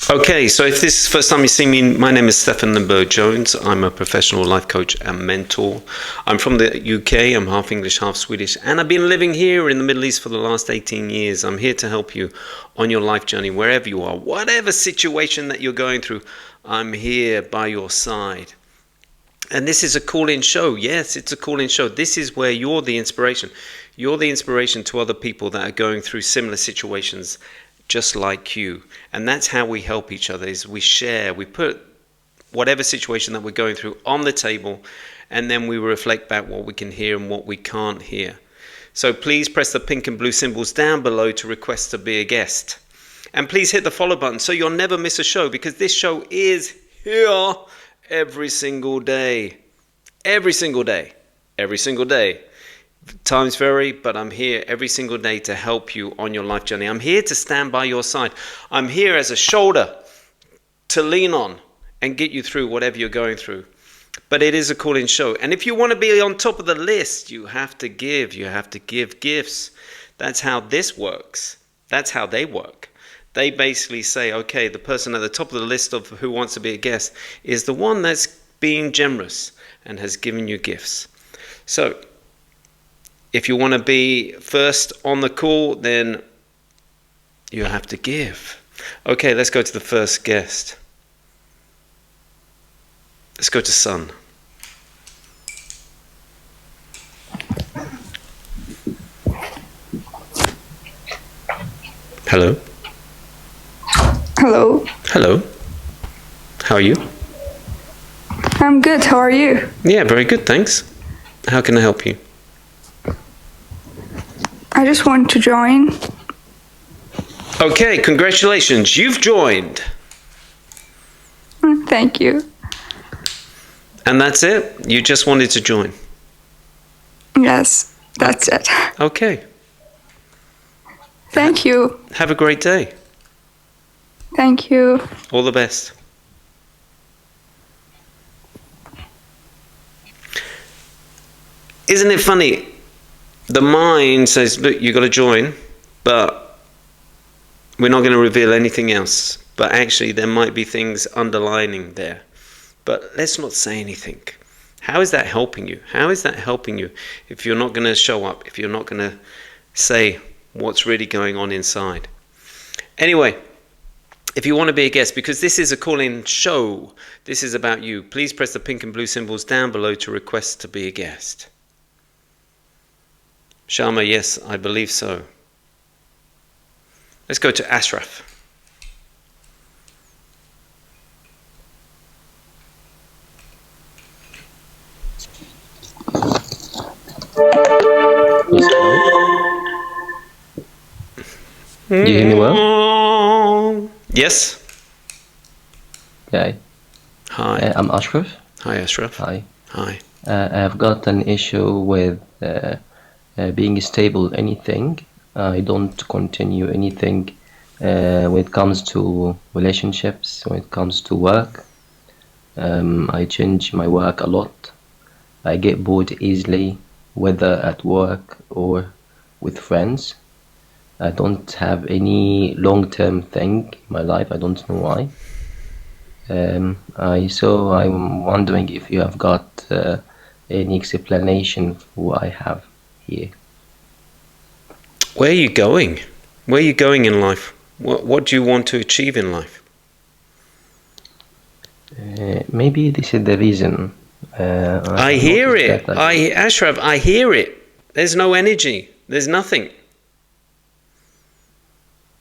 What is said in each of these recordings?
Okay, so if this is the first time you see me, my name is Stefan Lindberg-Jones. I'm a professional life coach and mentor. I'm from the UK, I'm half English, half Swedish, and I've been living here in the Middle East for the last 18 years. I'm here to help you on your life journey, wherever you are, whatever situation that you're going through, I'm here by your side. And this is a call-in show. Yes, it's a call-in show. This is where you're the inspiration. You're the inspiration to other people that are going through similar situations just like you. And that's how we help each other, is we share, we put whatever situation that we're going through on the table, and then we reflect back what we can hear and what we can't hear. So please press the pink and blue symbols down below to request to be a guest. And please hit the follow button so you'll never miss a show, because this show is here every single day. Every single day. Every single day. Times vary, but I'm here every single day to help you on your life journey. I'm here to stand by your side. I'm here as a shoulder to lean on and get you through whatever you're going through. But it is a call-in show. And if you want to be on top of the list, you have to give. You have to give gifts. That's how this works. That's how they work. They basically say, okay, the person at the top of the list of who wants to be a guest is the one that's being generous and has given you gifts. So if you want to be first on the call, then you have to give. Okay, let's go to the first guest. Let's go to Sun. Hello. Hello. Hello. How are you? I'm good. How are you? Yeah, very good, thanks. How can I help you? I just want to join. Okay, congratulations. You've joined. Thank you. And that's it? You just wanted to join? Yes, that's it. Okay. Thank you. Have a great day. Thank you. All the best. Isn't it funny? The mind says, look, you've got to join, but we're not going to reveal anything else. But actually, there might be things underlining there. But let's not say anything. How is that helping you? How is that helping you if you're not going to show up, if you're not going to say what's really going on inside? Anyway, if you want to be a guest, because this is a call-in show, this is about you, please press the pink and blue symbols down below to request to be a guest. Sharma, yes, I believe so. Let's go to Ashraf. Do you hear me well? Yes. Okay. Hi. I'm Ashraf. Hi, Ashraf. Hi. Hi. I've got an issue with being stable in anything. I don't continue anything when it comes to relationships, when it comes to work. I change my work a lot. I get bored easily, whether at work or with friends. I don't have any long-term thing in my life. I don't know why. So I'm wondering if you have got any explanation for what I have here. Where are you going? Where are you going in life? What do you want to achieve in life? Maybe this is the reason. I hear it. Ashraf, I hear it. There's no energy. There's nothing.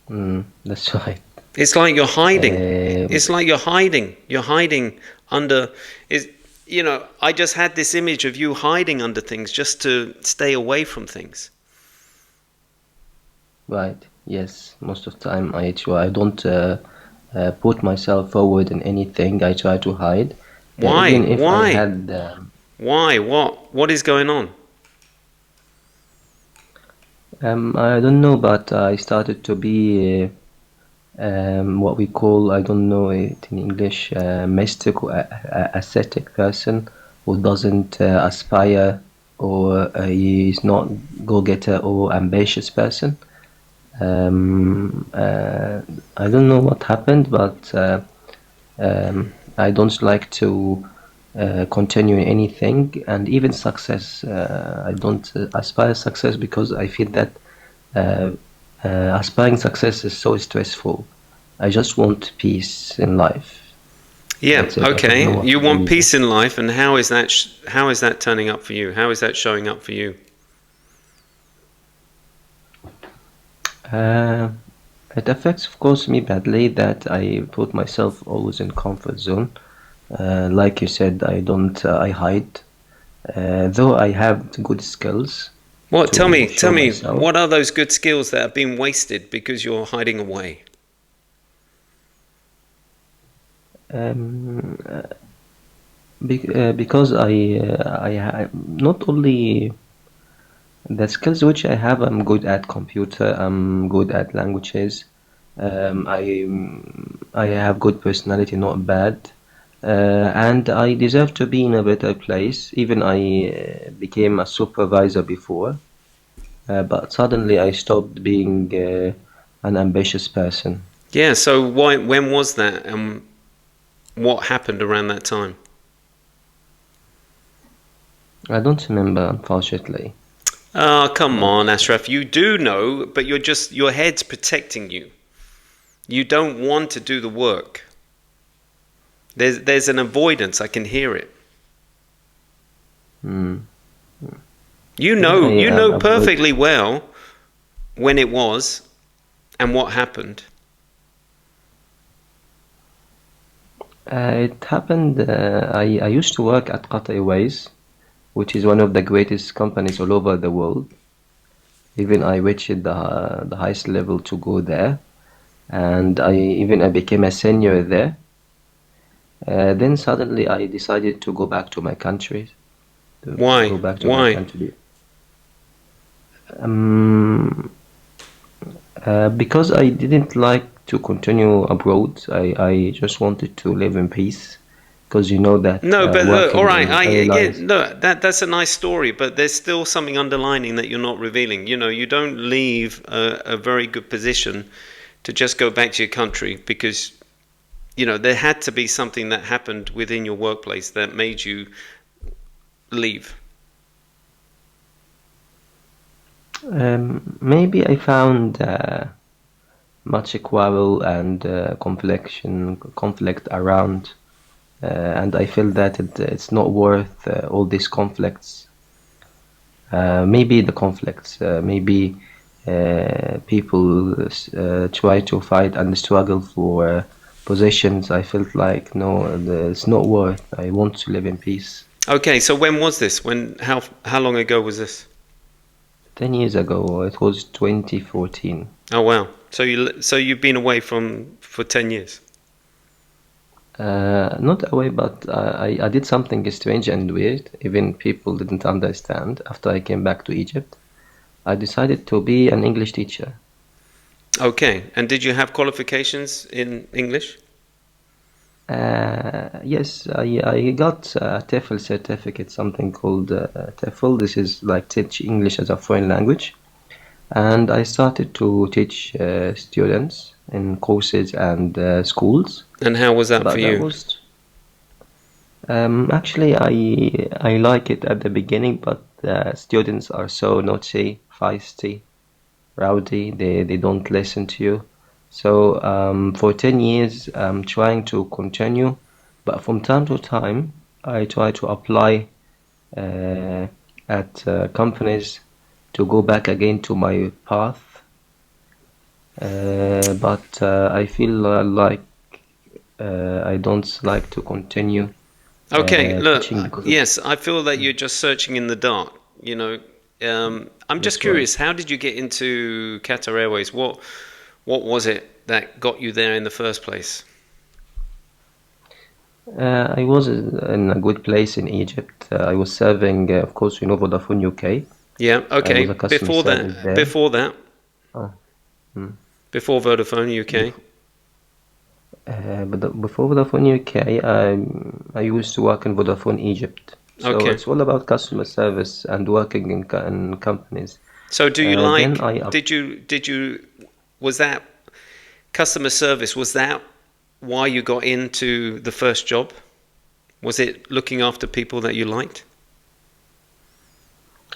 That's right. It's like you're hiding. It's like you're hiding. You're hiding under. I just had this image of you hiding under things just to stay away from things. Right. Yes. Most of the time I try. I don't put myself forward in anything. I try to hide. Why? Even if Why? I had. Why? What is going on? I don't know, but I started to be what we call, I don't know it in English, mystic or ascetic person who doesn't aspire, or he is not go-getter or ambitious person. I don't know what happened, but I don't like to continue in anything, and even success. I don't aspire success because I feel that uh, aspiring success is so stressful. I just want peace in life. Yeah, That's it. I don't know okay. what You is the want reason. peace in life, and how is that how is that turning up for you? How is that showing up for you? Uh, it affects, of course, me badly that I put myself always in comfort zone. Like you said, I don't, I hide. Though I have good skills What? to Tell show me, myself. what are those good skills that have been wasted because you're hiding away? Um, because not only the skills which I have, I'm good at computer, I'm good at languages, I have good personality, not bad, and I deserve to be in a better place. Even I became a supervisor before, but suddenly I stopped being an ambitious person. Yeah. So why? When was that? And what happened around that time? I don't remember, unfortunately. Oh, come But on, Ashraf. You do know, but you're just your head's protecting you. You don't want to do the work. There's an avoidance. I can hear it. mm, yeah, You I know avoid. perfectly well when it was and what happened. It happened. I used to work at Qatar Airways, which is one of the greatest companies all over the world. Even I reached the highest level to go there, and I became a senior there. Then suddenly I decided to go back to my country, to Why? go back to my Why? country. Um, because I didn't like to continue abroad. I just wanted to live in peace. Because you know that No, but look, all working right. in I airlines. again, look, that's a nice story, but there's still something underlining that you're not revealing. You know, you don't leave a very good position to just go back to your country because there had to be something that happened within your workplace that made you leave. Maybe I found much quarrel and conflict around, and I feel that it's not worth all these conflicts. Maybe the conflicts, maybe people try to fight and struggle for positions. I felt like no, it's not worth. I want to live in peace. Okay, so when was this? How long ago was this? 10 years ago, it was 2014. Oh wow. So you've been away from for 10 years. Not away, but I did something strange and weird. Even people didn't understand. After I came back to Egypt, I decided to be an English teacher. Okay. And did you have qualifications in English? Yes, I got a TEFL certificate, something called TEFL. This is like teach English as a foreign language. And I started to teach students in courses and schools. And how was that for But that you? was actually I like it at the beginning, but students are so naughty, feisty, rowdy. They don't listen to you. So for 10 years, I'm trying to continue, but from time to time, I try to apply uh, at companies to go back again to my path. But I feel like I don't like to continue Okay, look, teaching because of. yes, I feel that you're just searching in the dark. I'm just That's right. curious, how did you get into Qatar Airways? What was it that got you there in the first place? I was in a good place in Egypt. I was serving, of course, Vodafone UK. Yeah, I was okay. a customer service there. Oh, hmm. Before Vodafone UK. Bef before Vodafone UK, I used to work in Vodafone Egypt. So Okay. it's all about customer service and working in companies. So do you Then like, I up- did you, was that customer service, was that why you got into the first job? Was it looking after people that you liked?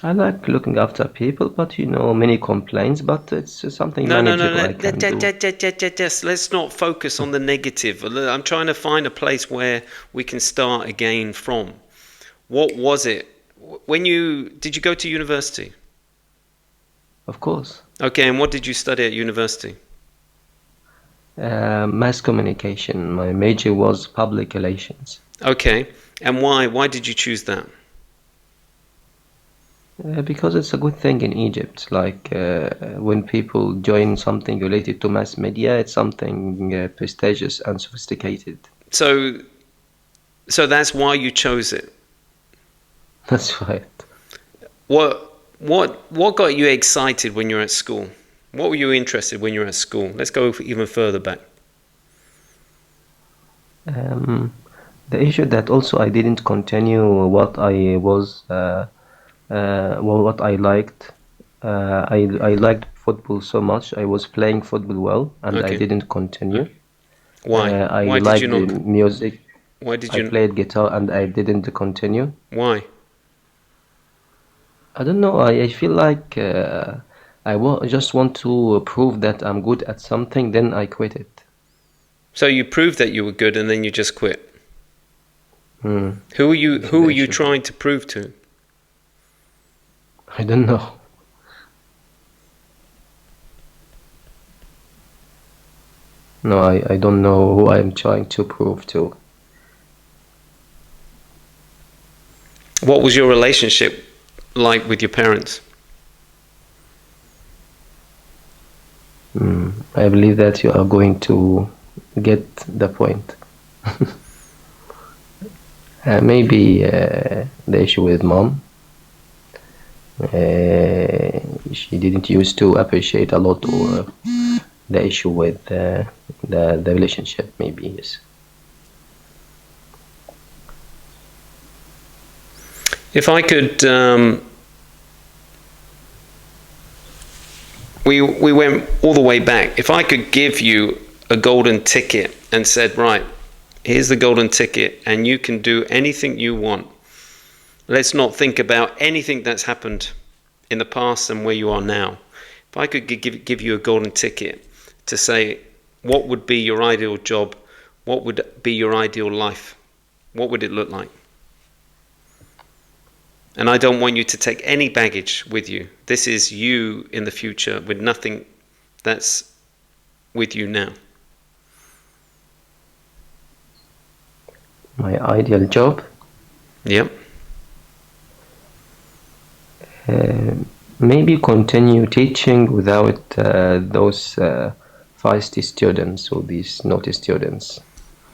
I like looking after people, but many complaints, but it's something No, no, no, manageable no. I can do. Yes, let's not focus on the negative. I'm trying to find a place where we can start again from. What was it? Did you go to university? Of course. Okay, and what did you study at university? Mass communication. My major was public relations. Okay, and why? Why did you choose that? Because it's a good thing in Egypt. Like when people join something related to mass media, it's something prestigious and sophisticated. So, so that's why you chose it. That's right. What got you excited when you were at school? What were you interested when you were at school? Let's go even further back. The issue that also I didn't continue what I was, well, what I liked. I liked football so much. I was playing football well, and I Okay. didn't continue. Why? I Why did you liked the not? music. Why did I you? played guitar, and I didn't continue. Why? I don't know. I feel like just want to prove that I'm good at something. Then I quit it. So you proved that you were good, and then you just quit. Hmm. Who are you? This is Who the are you issue. trying to prove to? I don't know. No, I don't know who I'm trying to prove to. What was your relationship like with your parents? I believe that you are going to get the point. Maybe the issue with mom. She didn't used to appreciate a lot, or the issue with the relationship, maybe, yes. If I could, we went all the way back. If I could give you a golden ticket and said, right, here's the golden ticket, and you can do anything you want. Let's not think about anything that's happened in the past and where you are now. If I could give you a golden ticket to say, what would be your ideal job? What would be your ideal life? What would it look like? And I don't want you to take any baggage with you. This is you in the future with nothing that's with you now. My ideal job, Yep. maybe continue teaching without those feisty students or these naughty students.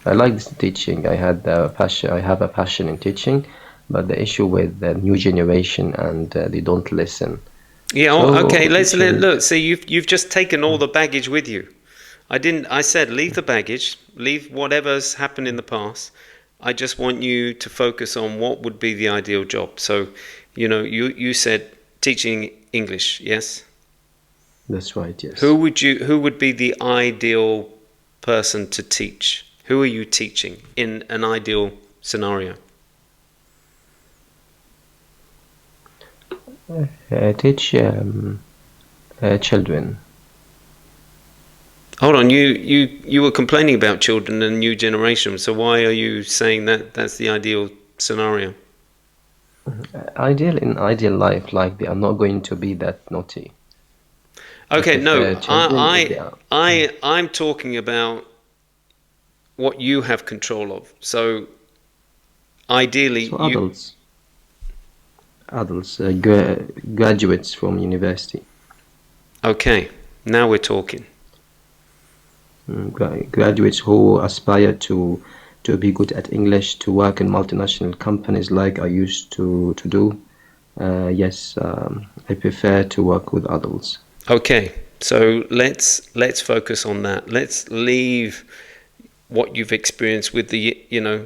I like this teaching. I have a passion in teaching, but the issue with the new generation, and they don't listen. Yeah. So Okay. Let's teaching, look. See, you've just taken all the baggage with you. I said leave the baggage, leave whatever's happened in the past. I just want you to focus on what would be the ideal job. So, you said teaching English, yes? that's right, yes. Who would be the ideal person to teach? Who are you teaching in an ideal scenario? Teach children. Hold on, you were complaining about children and new generation. So why are you saying that that's the ideal scenario? Ideal life, like they are not going to be that naughty. Okay, no, Children, if they are. I'm talking about what you have control of. So ideally, So adults, graduates from university, okay, now we're talking. graduates who aspire to be good at English, to work in multinational companies like I used to do. Yes, I prefer to work with adults. Okay, so let's focus on that. Let's leave what you've experienced with the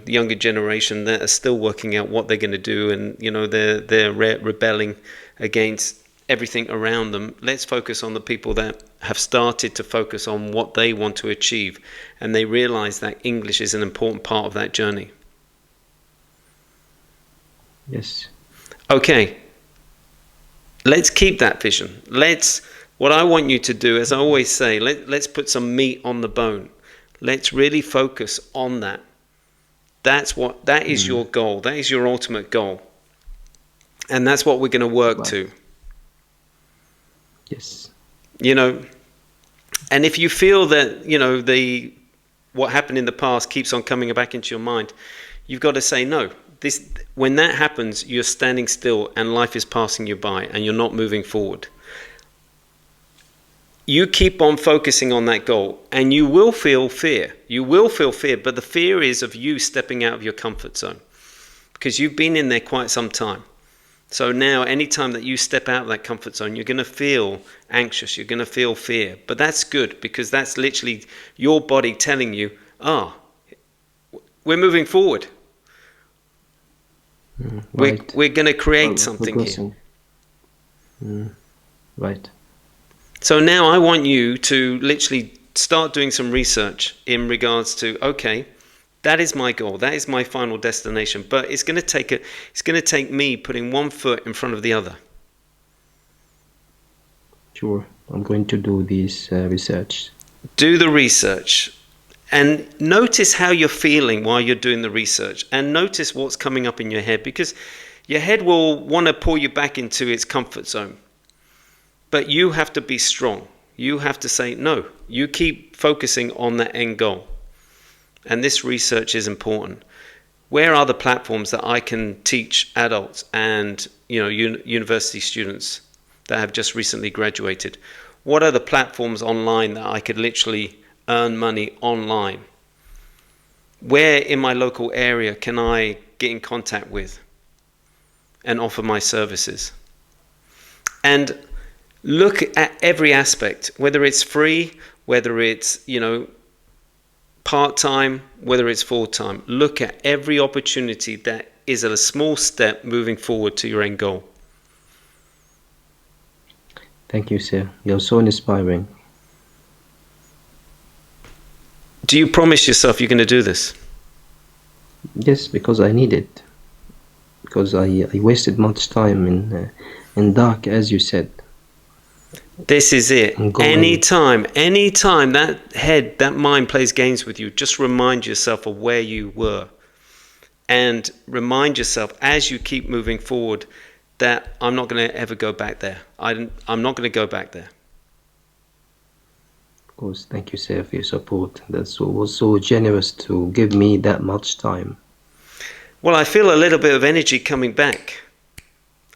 younger generation that are still working out what they're going to do, and they're rebelling against everything around them. Let's focus on the people that have started to focus on what they want to achieve, and they realize that English is an important part of that journey. Yes. Okay, let's keep that vision. What I want you to do, as I always say, let's put some meat on the bone. Let's really focus on that. That is your goal. That is your ultimate goal. And that's what we're going to work to. Yes. You know, and if you feel that, you know, what happened in the past keeps on coming back into your mind, you've got to say no. When that happens, you're standing still and life is passing you by and you're not moving forward. You keep on focusing on that goal and you will feel fear. You will feel fear, but the fear is of you stepping out of your comfort zone because you've been in there quite some time. So now, anytime that you step out of that comfort zone, you're going to feel anxious, you're going to feel fear. But that's good because that's literally your body telling you, we're moving forward. Right. We're going to create something here. Right. So now I want you to literally start doing some research in regards to, okay, that is my goal. That is my final destination. But it's going to take me putting one foot in front of the other. Sure. I'm going to do this research. Do the research. And notice how you're feeling while you're doing the research. And notice what's coming up in your head. Because your head will want to pull you back into its comfort zone. But you have to be strong. You have to say, no, you keep focusing on that end goal. And this research is important. Where are the platforms that I can teach adults and university students that have just recently graduated? What are the platforms online that I could literally earn money online? Where in my local area can I get in contact with and offer my services? And look at every aspect, whether it's free, whether it's, part-time, whether it's full-time. Look at every opportunity that is a small step moving forward to your end goal. Thank you, sir. You're so inspiring. Do you promise yourself you're going to do this? Yes, because I need it. Because I wasted much time in dark, as you said. This is it. Anytime that mind plays games with you, just remind yourself of where you were. And remind yourself as you keep moving forward that I'm not going to ever go back there. I'm not going to go back there. Of course, thank you, sir, for your support. That was so generous to give me that much time. Well, I feel a little bit of energy coming back.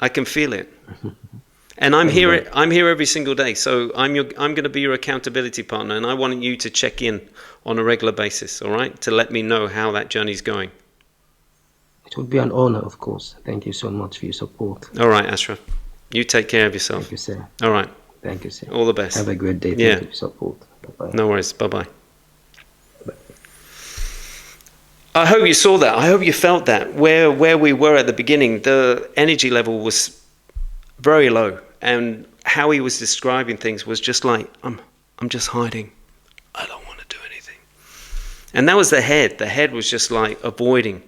I can feel it. And I'm here every single day. So I'm going to be your accountability partner, and I want you to check in on a regular basis, all right? To let me know how that journey's going. It would be an honor, of course. Thank you so much for your support. All right, Ashraf. You take care of yourself. Thank you, sir. All right. Thank you, sir. All the best. Have a great day. Thank you for your support. Bye-bye. No worries. Bye-bye. I hope you saw that. I hope you felt that. Where we were at the beginning, the energy level was very low, and how he was describing things was just like, I'm just hiding. I don't want to do anything. And that was the head. The head was just like avoiding.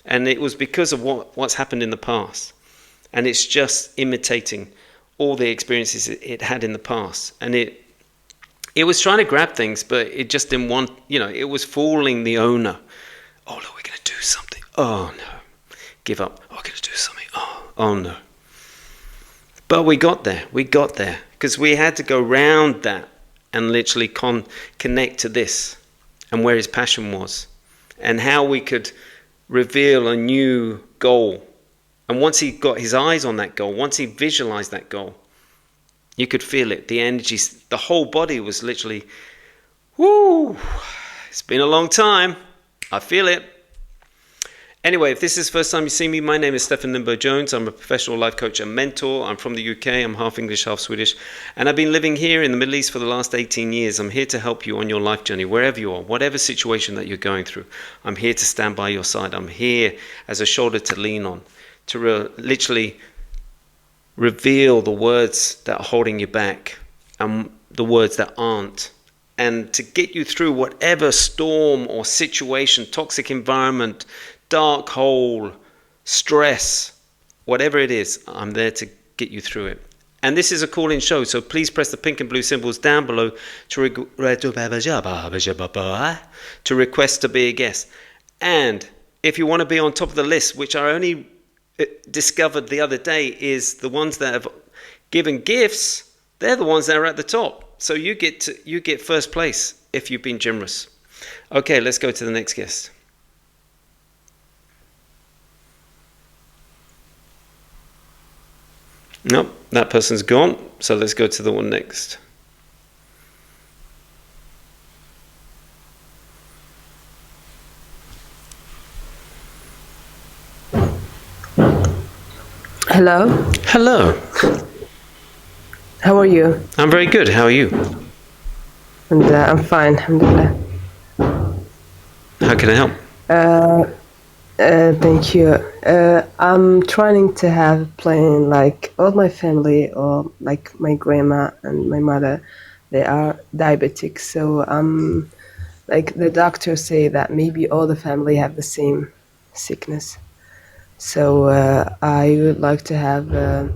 And it was because of what's happened in the past. And it's just imitating all the experiences it had in the past. And it was trying to grab things, but it just didn't want, it was fooling the owner. Oh, look, we're going to do something. Oh, no. Give up. Oh, we're going to do something. Oh, no. But we got there. Because we had to go round that and literally connect to this and where his passion was and how we could reveal a new goal. And once he got his eyes on that goal, once he visualized that goal, you could feel it. The energy, the whole body was literally, whoo, it's been a long time. I feel it. Anyway, if this is the first time you see me, my name is Stefan Lindberg-Jones. I'm a professional life coach and mentor. I'm from the UK. I'm half English, half Swedish. And I've been living here in the Middle East for the last 18 years. I'm here to help you on your life journey, wherever you are, whatever situation that you're going through. I'm here to stand by your side. I'm here as a shoulder to lean on, to literally reveal the words that are holding you back and the words that aren't, and to get you through whatever storm or situation, toxic environment, dark hole, stress, whatever it is. I'm there to get you through it. And this is a call-in show, so please press the pink and blue symbols down below to request to be a guest. And if you want to be on top of the list, which I only discovered the other day, is the ones that have given gifts, they're the ones that are at the top. So you get first place if you've been generous. Okay, let's go to the next guest. Nope, that person's gone. So let's go to the one next. Hello. Hello. How are you? I'm very good. How are you? And I'm fine. Alhamdulillah. How can I help? Thank you. I'm trying to have a plan like all my family, or like my grandma and my mother, they are diabetic. So like the doctor say that maybe all the family have the same sickness. So I would like to have a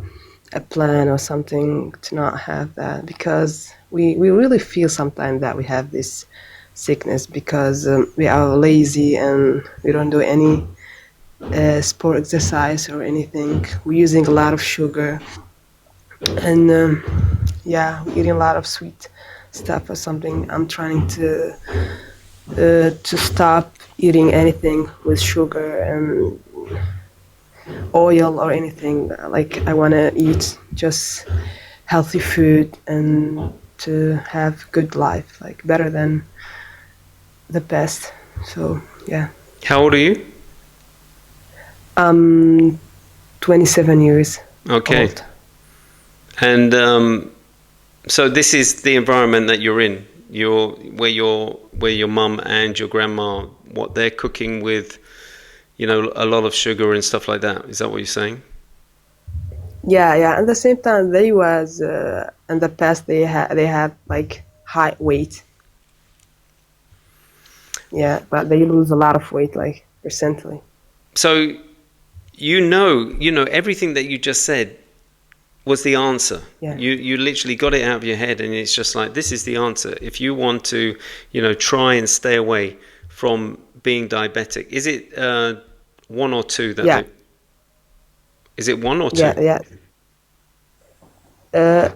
plan or something to not have that, because we really feel sometimes that we have this sickness because we are lazy and we don't do any sport exercise or anything. We're using a lot of sugar and we're eating a lot of sweet stuff or something. I'm trying to stop eating anything with sugar and oil or anything. Like I want to eat just healthy food and to have good life, like better than the past. So yeah. How old are you? 27 years Okay. old. And so this is the environment that you're in. Where your mum and your grandma, what they're cooking with, a lot of sugar and stuff like that. Is that what you're saying? Yeah. At the same time, they was in the past they had like high weight. Yeah, but they lose a lot of weight, like recently. So, everything that you just said was the answer. Yeah. You literally got it out of your head, and it's just like, this is the answer. If you want to, try and stay away from being diabetic, is it 1 or 2 that? Yeah. Is it 1 or 2? Yeah.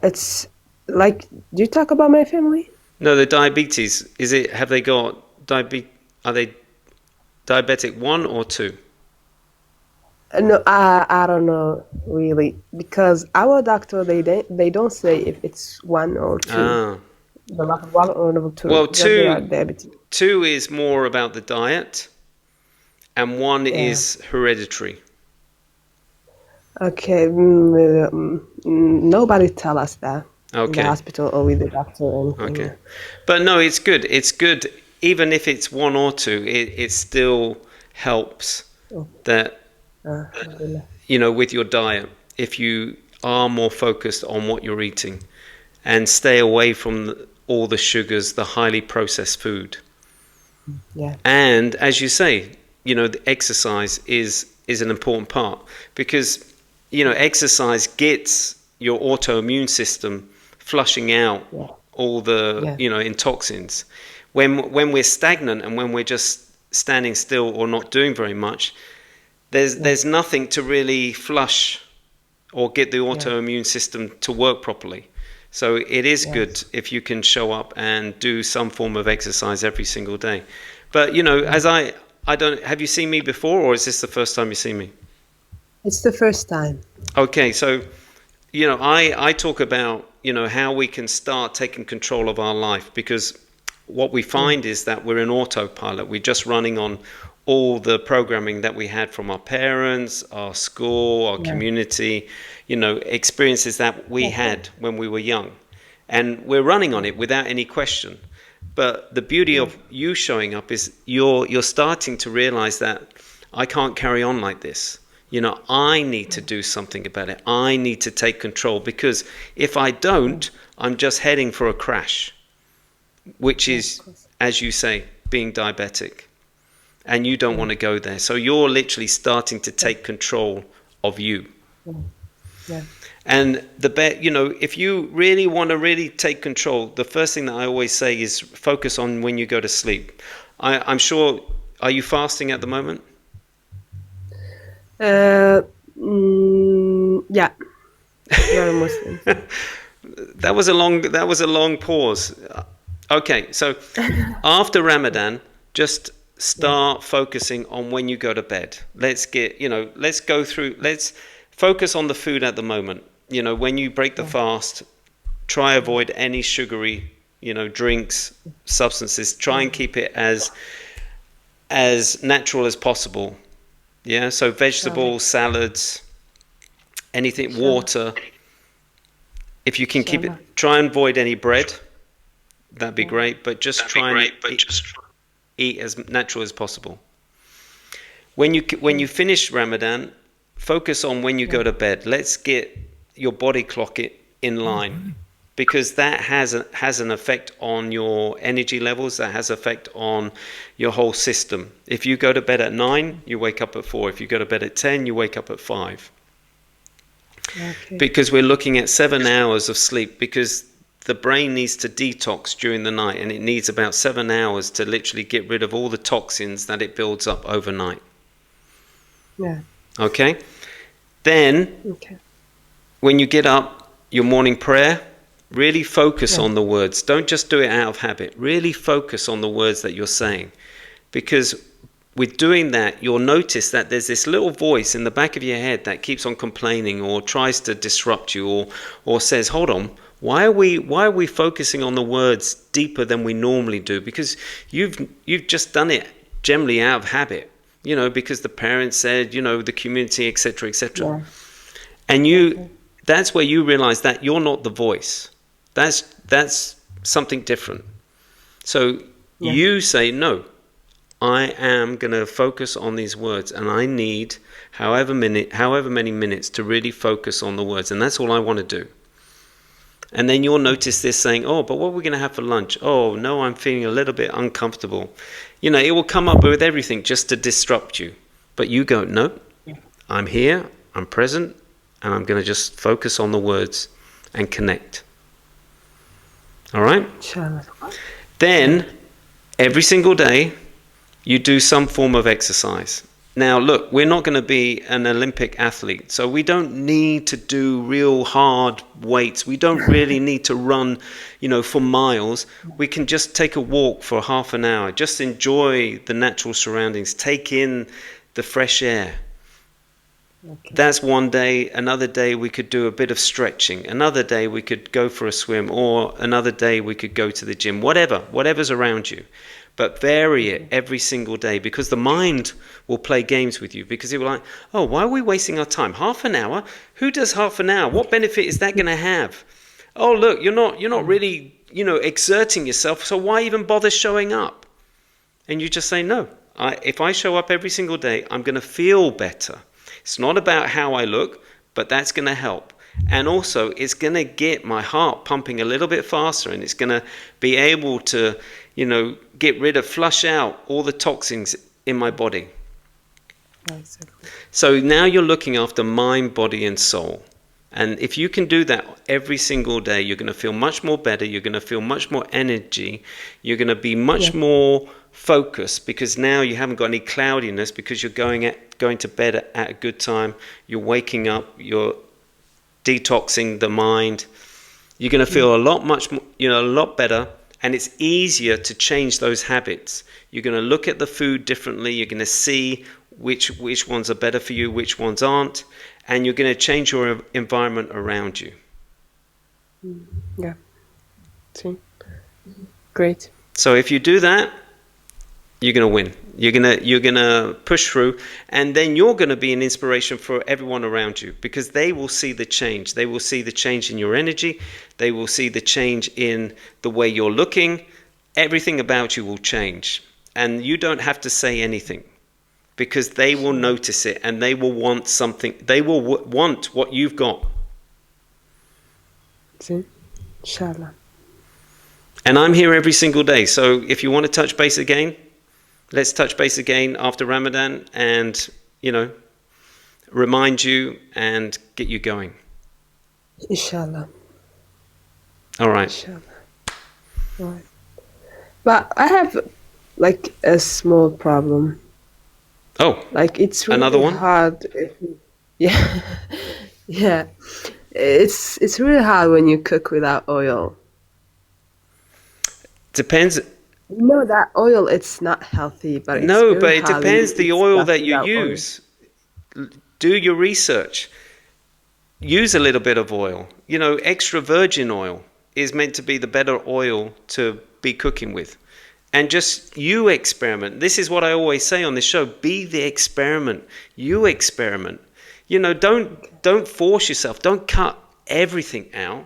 It's like, do you talk about my family? No, the diabetes. Have they got diabetes? Are they diabetic 1 or 2? No, I don't know really, because our doctor they don't say if it's 1 or 2. Ah. The level 1 or level 2. Well, because they are diabetic. 2 is more about the diet, and 1 is hereditary. Okay, nobody tell us that in Okay. the hospital or with the doctor or anything. Okay. But no, it's good. It's good. Even if it's 1 or 2, it still helps that, Alhamdulillah. with your diet. If you are more focused on what you're eating and stay away from all the sugars, the highly processed food. Yeah. And as you say, the exercise is an important part, because, exercise gets your autoimmune system flushing out all the, toxins. When we're stagnant and when we're just standing still or not doing very much, there's nothing to really flush or get the autoimmune system to work properly. So it is good if you can show up and do some form of exercise every single day. But as I don't, have you seen me before, or is this the first time you see me? It's the first time. Okay, so I talk about how we can start taking control of our life, because what we find is that we're in autopilot. We're just running on all the programming that we had from our parents, our school, our community, experiences that we had when we were young. And we're running on it without any question. But the beauty of you showing up is you're starting to realize that I can't carry on like this. You know, I need to do something about it. I need to take control, because if I don't, I'm just heading for a crash, which is, as you say, being diabetic. And you don't want to go there. So you're literally starting to take control of you. Yeah. And you know, if you really want to really take control, the first thing that I always say is focus on when you go to sleep. I'm sure, are you fasting at the moment? Yeah. You're a Muslim. That was a long pause. Okay, so after Ramadan, just start focusing on when you go to bed. Let's focus on the food at the moment. You know, when you break the fast, try avoid any sugary, you know, drinks, substances. Try and keep it as natural as possible. Yeah, so vegetables, salads, anything, water. If you can keep it, try and avoid any bread. That'd be great, but just try and eat as natural as possible. When you finish Ramadan, focus on when you go to bed. Let's get your body clock in line, because that has an effect on your energy levels. That has effect on your whole system. If you go to bed at 9, you wake up at 4. If you go to bed at 10, you wake up at 5. Okay. Because we're looking at 7 hours of sleep, because the brain needs to detox during the night, and it needs about 7 hours to literally get rid of all the toxins that it builds up overnight. Yeah. Okay? Then, when you get up, your morning prayer, really focus on the words. Don't just do it out of habit. Really focus on the words that you're saying. Because with doing that, you'll notice that there's this little voice in the back of your head that keeps on complaining or tries to disrupt you, or says, hold on, why are we focusing on the words deeper than we normally do? Because you've just done it generally out of habit, you know, because the parents said, you know, the community, etc., etc. Yeah. And that's where you realize that you're not the voice. That's something different. So you say, no, I am going to focus on these words, and I need however many minutes to really focus on the words, and that's all I want to do. And then you'll notice this saying, oh, but what are we going to have for lunch? Oh, no, I'm feeling a little bit uncomfortable. You know, it will come up with everything just to disrupt you. But you go, no, I'm here, I'm present, and I'm going to just focus on the words and connect. All right? Then, every single day, you do some form of exercise. Now, look, we're not going to be an Olympic athlete, so we don't need to do real hard weights. We don't really need to run, you know, for miles. We can just take a walk for half an hour. Just enjoy the natural surroundings. Take in the fresh air. Okay. That's one day. Another day we could do a bit of stretching. Another day we could go for a swim, or another day we could go to the gym. Whatever's around you. But vary it every single day, because the mind will play games with you, because it will like, oh, why are we wasting our time? Half an hour? Who does half an hour? What benefit is that going to have? Oh, look, you're not really, you know, exerting yourself, so why even bother showing up? And you just say, no, if I show up every single day, I'm going to feel better. It's not about how I look, but that's going to help. And also, it's going to get my heart pumping a little bit faster, and it's going to be able to, you know, flush out all the toxins in my body. Exactly. So now you're looking after mind, body, and soul. And if you can do that every single day, you're going to feel much more better. You're going to feel much more energy. You're going to be much more focused, because now you haven't got any cloudiness, because you're going to bed at a good time. You're waking up. You're detoxing the mind. You're going to feel a lot better, and it's easier to change those habits. You're going to look at the food differently. You're going to see which ones are better for you, which ones aren't, and you're going to change your environment around you. Yeah. See? Great. So if you do that, you're going to win. You're gonna push through, and then you're going to be an inspiration for everyone around you, because they will see the change. They will see the change in your energy. They will see the change in the way you're looking. Everything about you will change, and you don't have to say anything. because they will notice it and they will want something. They will want what you've got. See? Inshallah. And I'm here every single day. So if you want to touch base again, let's touch base again after Ramadan and, remind you and get you going. Inshallah. All right. Inshallah. All right. But I have like a small problem. Oh, Like it's really another one? hard. Yeah, yeah. It's really hard when you cook without oil. Depends. You know that oil, it's not healthy, but it's No, very but it hard when depends you the eat oil stuff that you without oil. use. Do your research. Use a little bit of oil. Extra virgin oil is meant to be the better oil to be cooking with. And just you experiment. This is what I always say on this show. Be the experiment. You experiment. Don't force yourself. Don't cut everything out.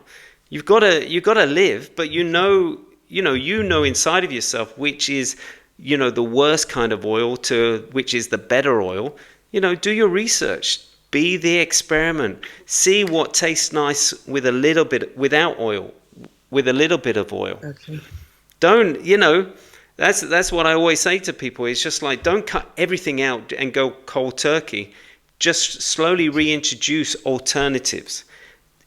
You've got to live, but you know inside of yourself which is the worst kind of oil to which is the better oil. Do your research. Be the experiment. See what tastes nice with a little bit without oil, with a little bit of oil. Okay. Don't, that's what I always say to people. It's just like, don't cut everything out and go cold turkey. Just slowly reintroduce alternatives.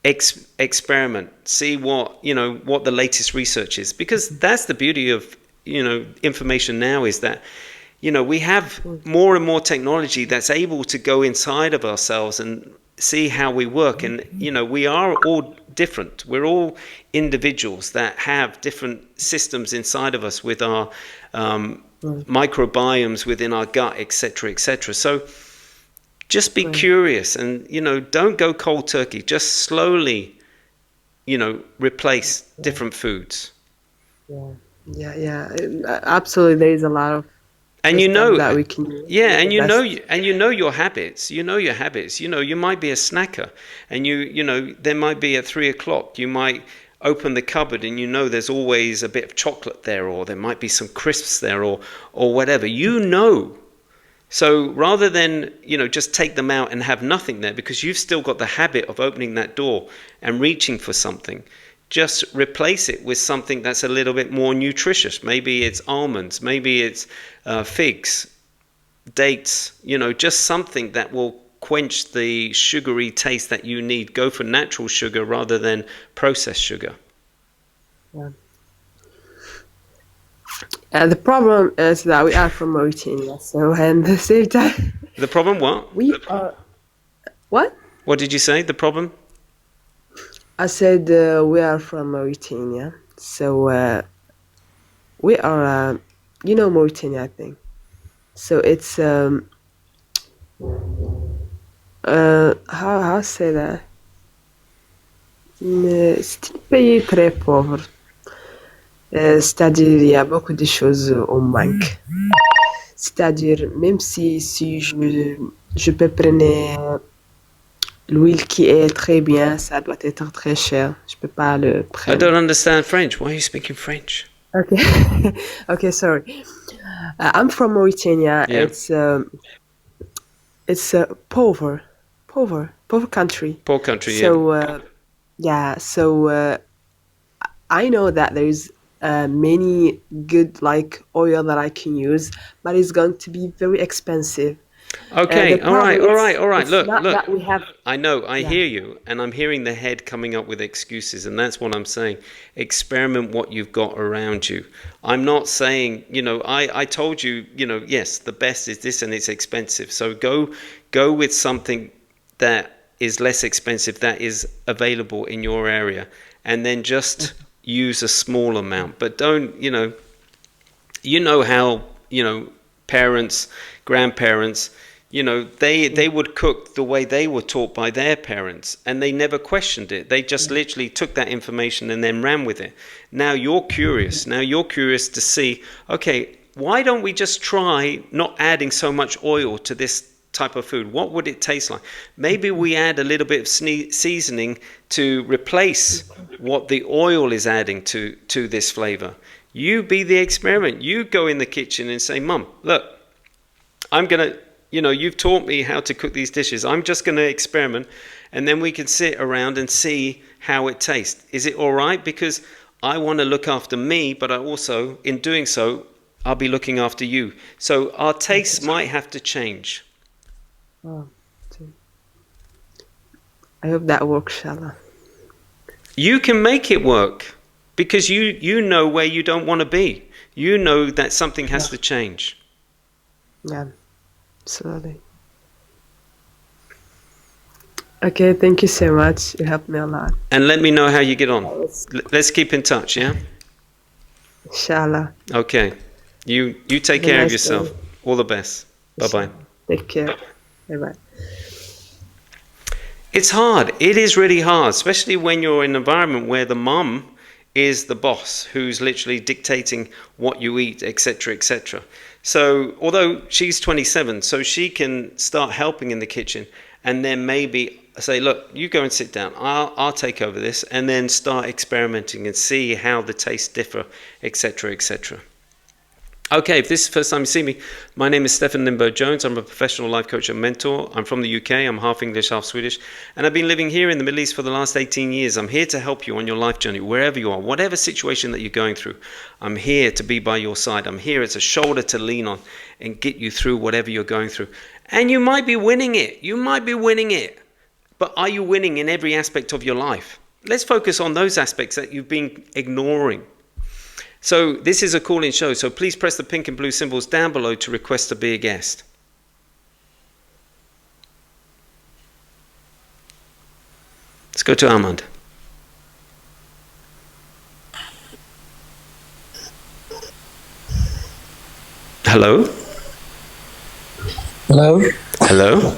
Experiment. See what the latest research is, because that's the beauty of information now, is that we have more and more technology that's able to go inside of ourselves and see how we work. And we are all different. We're all individuals that have different systems inside of us with our microbiomes within our gut, etc., etc. So just be curious and don't go cold turkey. Just slowly replace different foods. Yeah. Absolutely, there is a lot of And that we can use. and your habits. Your habits. You might be a snacker, and there might be at 3:00. You might open the cupboard, and there's always a bit of chocolate there, or there might be some crisps there, or whatever. So rather than just take them out and have nothing there, because you've still got the habit of opening that door and reaching for something. Just replace it with something that's a little bit more nutritious. Maybe it's almonds, maybe it's figs, dates, just something that will quench the sugary taste that you need. Go for natural sugar rather than processed sugar. The problem is that we are from Mauritania, so and the same time. The problem what? We are. What? What did you say? The problem? I said we are from Mauritania, so we are, Mauritania, I think. So it's how say that? C'est un pays très pauvre. C'est-à-dire, il y a beaucoup de choses au manque. C'est-à-dire, même si je peux prendre l'huile qui est très bien, ça doit être très cher. Je peux pas le I prendre. don't understand French. Why are you speaking French? Okay, okay, sorry. I'm from Mauritania. Yeah. It's a poor country. Poor country, So So I know that there's many good oil that I can use, but it's going to be very expensive. Okay, The all right. problem is, Look. it's not that we have. I know, I Yeah. hear you, and I'm hearing the head coming up with excuses, and that's what I'm saying. Experiment what you've got around you. I'm not saying, I told you, yes, the best is this and it's expensive. So go with something that is less expensive, that is available in your area, and then just use a small amount. But don't, how, parents, grandparents, they would cook the way they were taught by their parents, and they never questioned it. They just literally took that information and then ran with it. Now you're curious. Now you're curious to see, okay, why don't we just try not adding so much oil to this type of food? What would it taste like? Maybe we add a little bit of seasoning to replace what the oil is adding to this flavor. You be the experiment. You go in the kitchen and say, Mum, look, I'm going to you know, you've taught me how to cook these dishes. I'm just going to experiment, and then we can sit around and see how it tastes. Is it all right? Because I want to look after me, but I also, in doing so, I'll be looking after you. So our tastes might have to change. Oh, I hope that works, inshallah. You can make it work because you know where you don't want to be. You know that something has to change. Yeah, absolutely. Okay, thank you so much. You helped me a lot. And let me know how you get on. Let's keep in touch, yeah? Inshallah. Okay. You take Have a care of nice yourself. day. All the best. Bye-bye. Take care. Bye-bye. It's hard. It is really hard, especially when you're in an environment where the mum is the boss who's literally dictating what you eat, etc., etc. So, although she's 27, so she can start helping in the kitchen and then maybe say, look, you go and sit down. I'll take over this, and then start experimenting and see how the tastes differ, etc., etc. Okay, if this is the first time you see me, my name is Stefan Lindberg-Jones. I'm a professional life coach and mentor. I'm from the UK. I'm half English, half Swedish. And I've been living here in the Middle East for the last 18 years. I'm here to help you on your life journey, wherever you are, whatever situation that you're going through. I'm here to be by your side. I'm here as a shoulder to lean on and get you through whatever you're going through. And you might be winning it. You might be winning it. But are you winning in every aspect of your life? Let's focus on those aspects that you've been ignoring. So this is a call-in show, so please press the pink and blue symbols down below to request to be a guest. Let's go to Ahmad. Hello? Hello, Hello?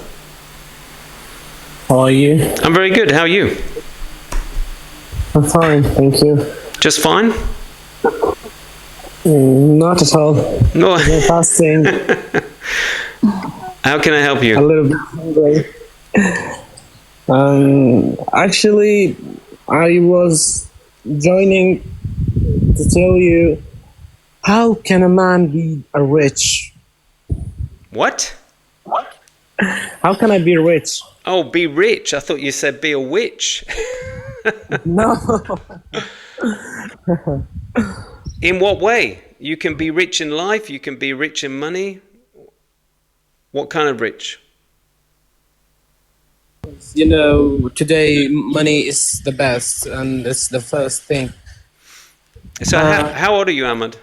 how are you? I'm very good, how are you? I'm fine, thank you. Just fine? Not at all. No. I'm fasting, How can I help a you? little bit hungry. Actually, I was joining to tell you, how can a man be a rich? What? How can I be rich? Oh, be rich. I thought you said be a witch. No. In what way? You can be rich in life, you can be rich in money. What kind of rich? You know, today money is the best and it's the first thing. So how old are you, Ahmad?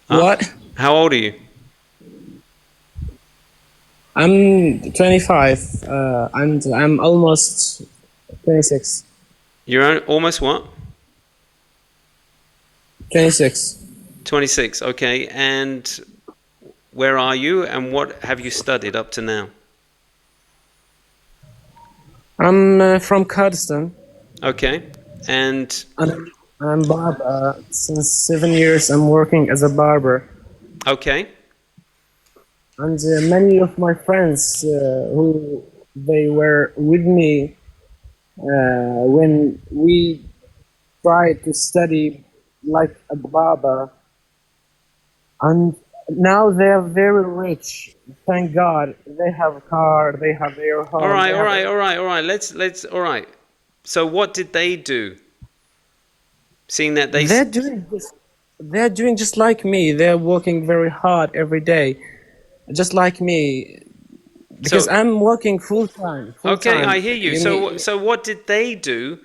What? How old are you? I'm 25 and I'm almost 26. You're almost what? 26. 26, okay. And where are you and what have you studied up to now? I'm from Kurdistan. Okay. And And I'm barber. Since 7 years, I'm working as a barber. okay. And many of my friends who they were with me when we tried to study like a barber, and now they are very rich. Thank God, they have a car, they have their home. All right, they all have right, all right, all right. Let's all right. So what did they do? Seeing that they They're doing just like me. They're working very hard every day, just like me. Because So- I'm working full time. Okay, I hear you. mean- So what did they do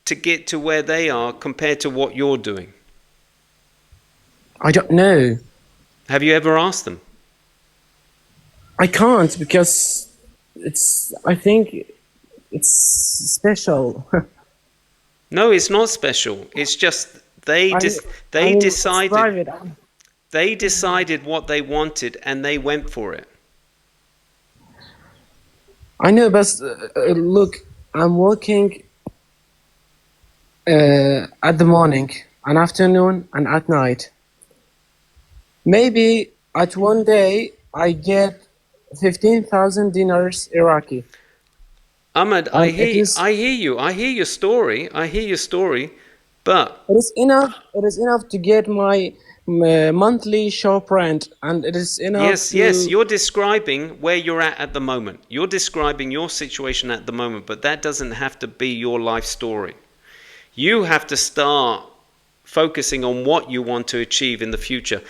to get to where they are compared to what you're doing? I don't know. Have you ever asked them? I can't because I think it's special. No, it's not special. It's just they I mean, it's decided private. they decided what they wanted and they went for it. I know, but look, I'm working at the morning, and afternoon, and at night. Maybe at one day I get 15,000 dinars Iraqi. Ahmed, it is- I hear you. I hear your story. I hear your story. But It is enough. It is enough to get my monthly shop rent, and it is enough Yes, to. you're describing where you're at the moment. You're describing your situation at the moment, but that doesn't have to be your life story. You have to start focusing on what you want to achieve in the future.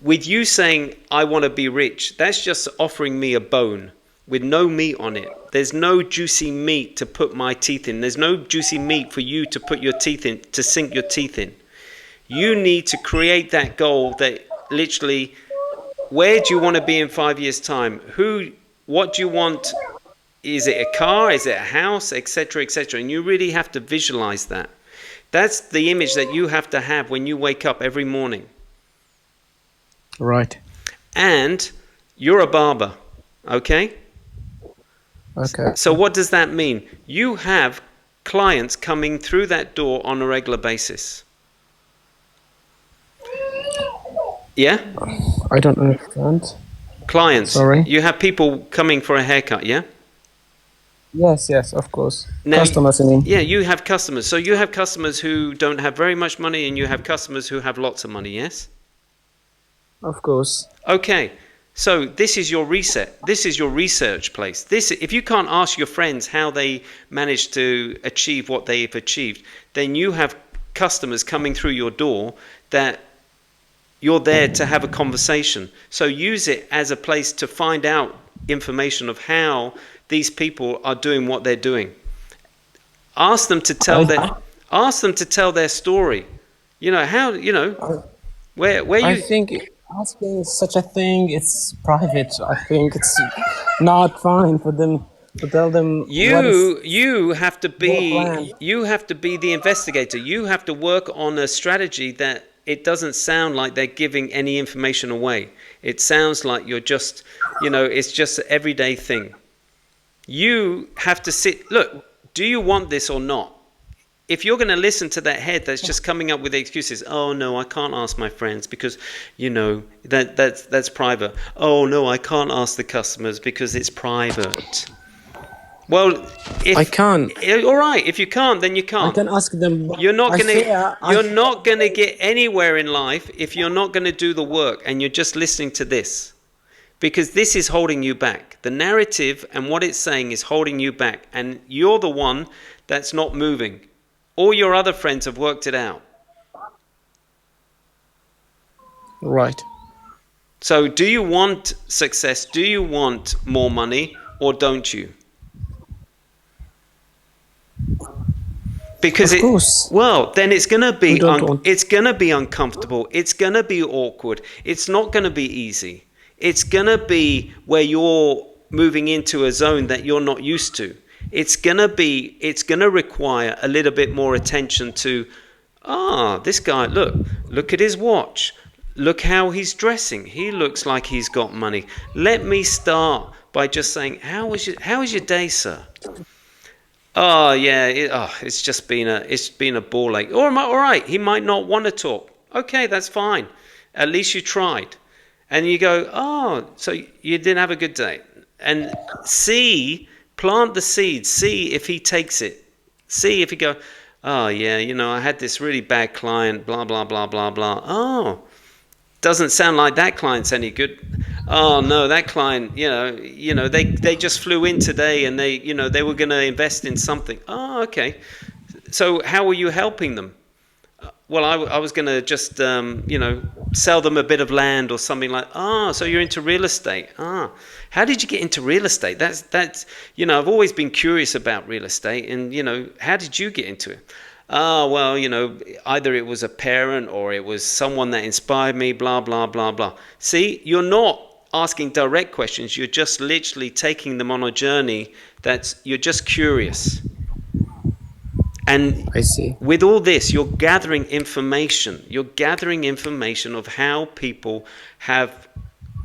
With you saying, I want to be rich, that's just offering me a bone with no meat on it. There's no juicy meat to put my teeth in. There's no juicy meat for you to put your teeth in, to sink your teeth in. You need to create that goal that literally, where do you want to be in 5 years' time? What do you want? Is it a car? Is it a house? Etc., etc. And you really have to visualize that. That's the image that you have to have when you wake up every morning. Right. And you're a barber, okay? Okay. So what does that mean? You have clients coming through that door on a regular basis. Yeah? I don't understand. Clients. Sorry. You have people coming for a haircut, yeah? Yes, of course. Now, Customers, I mean. Yeah, you have customers. So you have customers who don't have very much money, and you have customers who have lots of money, yes? Of course. Okay. So this is your reset. This is your research place. If you can't ask your friends how they managed to achieve what they've achieved, then you have customers coming through your door that you're there to have a conversation. So use it as a place to find out information of how these people are doing what they're doing. Ask them to tell their story. You know how, you know, where you. I think asking such a thing, it's private. I think it's not fine for them to tell them. You have to plan. be the investigator. You have to work on a strategy that it doesn't sound like they're giving any information away. It sounds like you're just, you know, it's just an everyday thing. You have to look, do you want this or not? If you're going to listen to that head that's just coming up with the excuses, oh no, I can't ask my friends because, you know, that's private. Oh no, I can't ask the customers because it's private. Well, if I can't. All right, if you can't, then you can't. I can ask them. You're not going to get anywhere in life if you're not going to do the work and you're just listening to this. Because this is holding you back. The narrative and what it's saying is holding you back, and you're the one that's not moving. All your other friends have worked it out. Right. So do you want success? Do you want more money, or don't you? Because of course. Well, then it's going to be it's going to be uncomfortable. It's going to be awkward. It's not going to be easy. It's going to be where you're moving into a zone that you're not used to. It's going to require a little bit more attention to, this guy, look at his watch. Look how he's dressing. He looks like he's got money. Let me start by just saying, how was your day, sir? Oh yeah, it's just been a ball ache. All right, he might not want to talk. Okay, that's fine. At least you tried. And you go, oh, so you didn't have a good day. And plant the seed, see if he takes it. See if he go, oh yeah, you know, I had this really bad client, blah, blah, blah, blah, blah. Oh, doesn't sound like that client's any good. Oh no, that client, you know, they just flew in today and they were going to invest in something. Oh, okay. So how were you helping them? Well, I was going to just, sell them a bit of land or something like, so you're into real estate. How did you get into real estate? That's, I've always been curious about real estate and, how did you get into it? Well, either it was a parent or it was someone that inspired me, blah, blah, blah, blah. See, you're not asking direct questions. You're just literally taking them on a journey you're just curious. And I see. With all this, you're gathering information. You're gathering information of how people have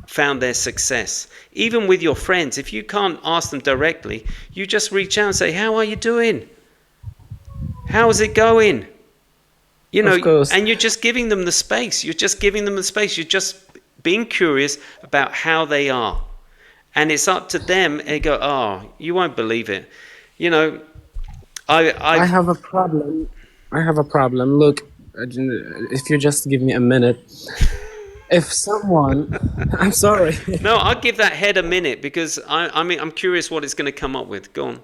found their success. Even with your friends, if you can't ask them directly, you just reach out and say, how are you doing? How is it going? Of course. And you're just giving them the space. You're just being curious about how they are. And it's up to them. And go, you won't believe it. I have a problem. Look, if you just give me a minute. If someone, I'm sorry. No, I'll give that head a minute because I'm curious what it's going to come up with. Go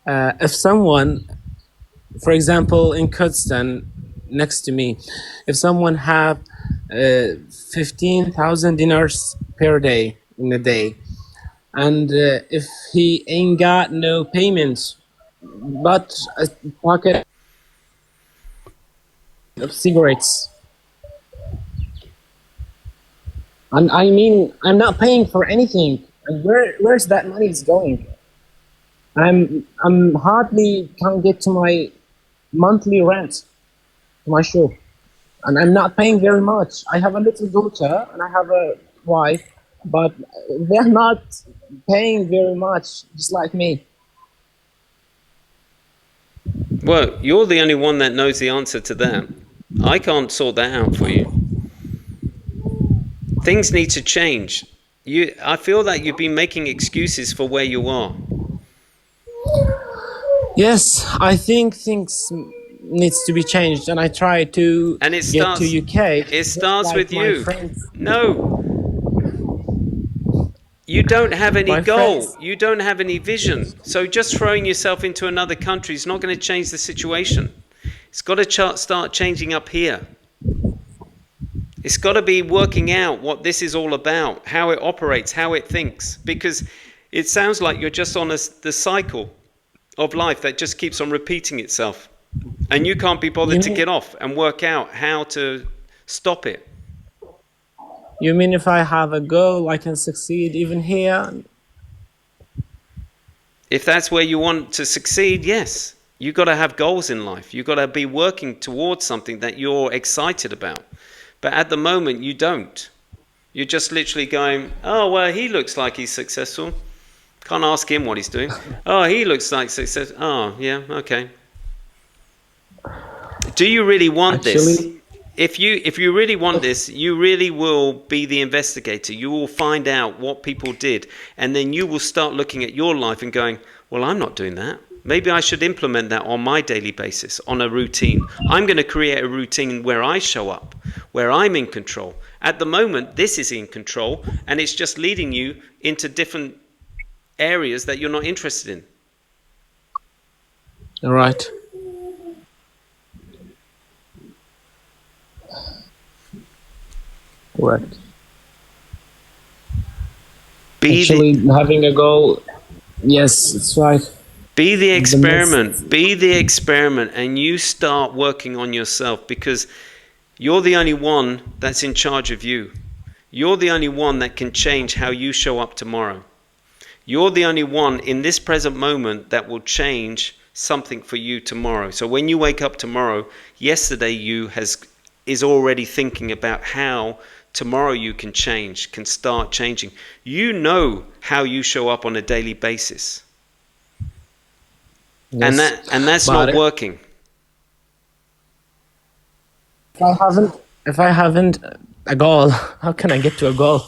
on. If someone, for example, in Kurdistan, next to me, if someone have 15,000 dinars per day in a day, and if he ain't got no payments, but a pocket of cigarettes, and I mean, I'm not paying for anything, and where's that money is going? I'm hardly can get to my monthly rent, to my shop, and I'm not paying very much. I have a little daughter and I have a wife, but they're not paying very much, just like me. Well, you're the only one that knows the answer to that. I can't sort that out for you. Things need to change. I feel that you've been making excuses for where you are. Yes, I think things needs to be changed, and I try to And it get starts. to UK. It starts like with my you. friends. No. You don't have any My goal. friends. You don't have any vision. So just throwing yourself into another country is not going to change the situation. It's got to start changing up here. It's got to be working out what this is all about, how it operates, how it thinks. Because it sounds like you're just on the cycle of life that just keeps on repeating itself. And you can't be bothered to get off and work out how to stop it. You mean if I have a goal, I can succeed even here? If that's where you want to succeed, yes. You've got to have goals in life. You've got to be working towards something that you're excited about. But at the moment, you don't. You're just literally going, oh, well, he looks like he's successful. Can't ask him what he's doing. Oh, he looks like success. Oh, yeah, okay. Do you really want this? If you really want this, you really will be the investigator. You will find out what people did, and then you will start looking at your life and going, well, I'm not doing that. Maybe I should implement that on my daily basis, on a routine. I'm going to create a routine where I show up, where I'm in control. At the moment, this is in control, and it's just leading you into different areas that you're not interested in. All right. Correct. Having a goal, yes, it's right. Be the experiment. Be the experiment, and you start working on yourself, because you're the only one that's in charge of you. You're the only one that can change how you show up tomorrow. You're the only one in this present moment that will change something for you tomorrow. So when you wake up tomorrow, yesterday you is already thinking about how tomorrow you can change, can start changing. You know how you show up on a daily basis. Yes, and that's not working. If I haven't a goal, how can I get to a goal?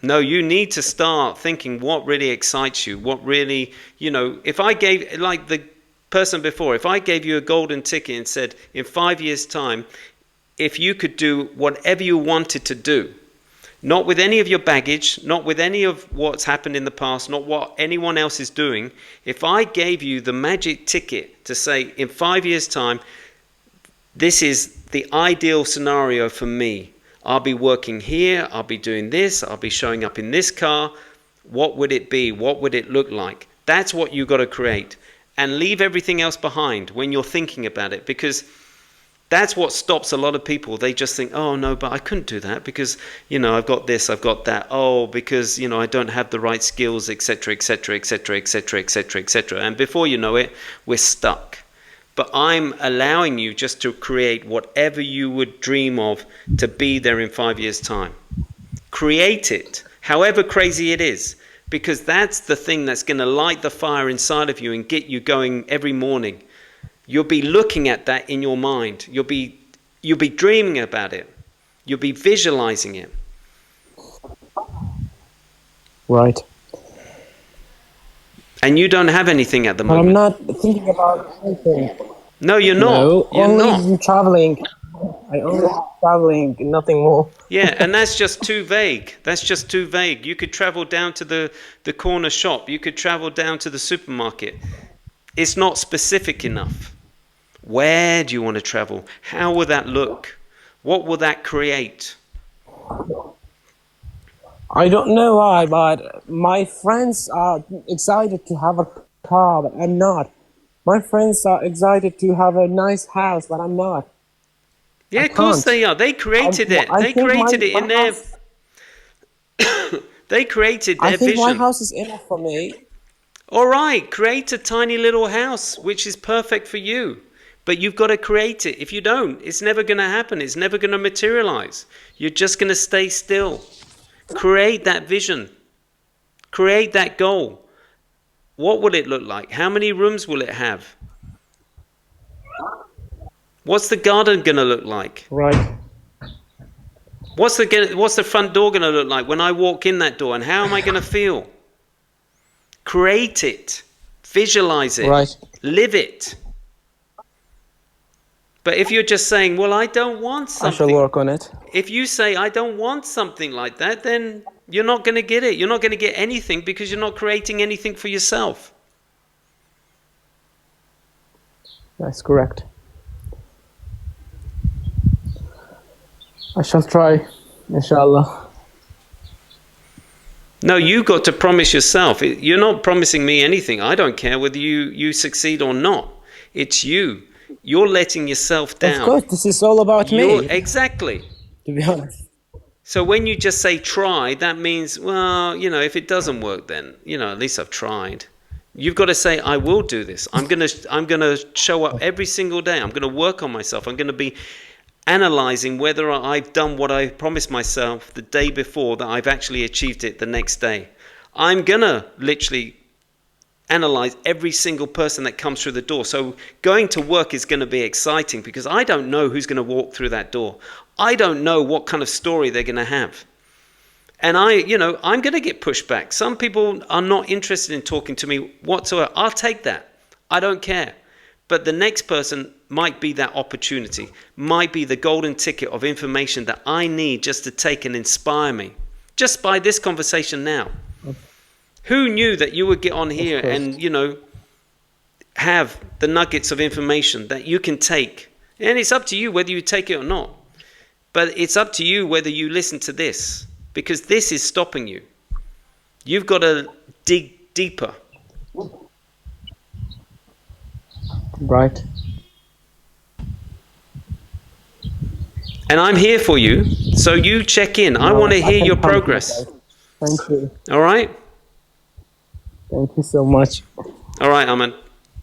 No, you need to start thinking what really excites you, what really, if I gave, like the person before, if I gave you a golden ticket and said, in 5 years' time, if you could do whatever you wanted to do, not with any of your baggage, not with any of what's happened in the past, not what anyone else is doing, if I gave you the magic ticket to say, in 5 years' time, this is the ideal scenario for me. I'll be working here, I'll be doing this, I'll be showing up in this car. What would it be? What would it look like? That's what you've got to create. And leave everything else behind when you're thinking about it, because that's what stops a lot of people. They just think, oh no, but I couldn't do that because, I've got this, I've got that. Oh, because, I don't have the right skills, etc., etc., etc., etc., etc., etc. And before you know it, we're stuck. But I'm allowing you just to create whatever you would dream of to be there in 5 years' time. Create it, however crazy it is, because that's the thing that's going to light the fire inside of you and get you going every morning. You'll be looking at that in your mind. You'll be dreaming about it. You'll be visualizing it. Right. And you don't have anything at the moment. I'm not thinking about anything. No, you're not. No, You're only not. traveling. I only traveling, nothing more. Yeah, and that's just too vague. That's just too vague. You could travel down to the corner shop. You could travel down to the supermarket. It's not specific enough. Where do you want to travel? How will that look? What will that create? I don't know why, but my friends are excited to have a car, but I'm not. My friends are excited to have a nice house, but I'm not. Yeah, I of course can't. they are. They created it. I They think created it in my their. house. They created I their think my vision. house is enough for me. All right, create a tiny little house which is perfect for you. But you've got to create it. If you don't, it's never going to happen. It's never going to materialize. You're just going to stay still. Create that vision. Create that goal. What will it look like? How many rooms will it have? What's the garden going to look like? Right. What's the front door going to look like when I walk in that door? And how am I going to feel? Create it. Visualize it. Right. Live it. But if you're just saying, well, I don't want I shall something. work on it. If you say, I don't want something like that, then you're not going to get it. You're not going to get anything because you're not creating anything for yourself. That's correct. I shall try, inshallah. No, you got to promise yourself. You're not promising me anything. I don't care whether you succeed or not. It's you. You're letting yourself down. Of course, this is all about me, Exactly. to be honest. So when you just say try, that means, well, if it doesn't work, then, at least I've tried. You've got to say, I will do this. I'm gonna show up every single day. I'm going to work on myself. I'm going to be analyzing whether I've done what I promised myself the day before, that I've actually achieved it the next day. I'm going to literally analyze every single person that comes through the door. So going to work is going to be exciting because I don't know who's going to walk through that door. I don't know what kind of story they're going to have. And I'm going to get pushed back. Some people are not interested in talking to me whatsoever. I'll take that. I don't care. But the next person might be that opportunity, might be the golden ticket of information that I need just to take and inspire me. Just by this conversation now. Who knew that you would get on here and, have the nuggets of information that you can take? And it's up to you whether you take it or not. But it's up to you whether you listen to this, because this is stopping you. You've got to dig deeper. Right. And I'm here for you, so you check in. I want to hear your progress. Thank you. All right? Thank you so much. All right, Ahmad.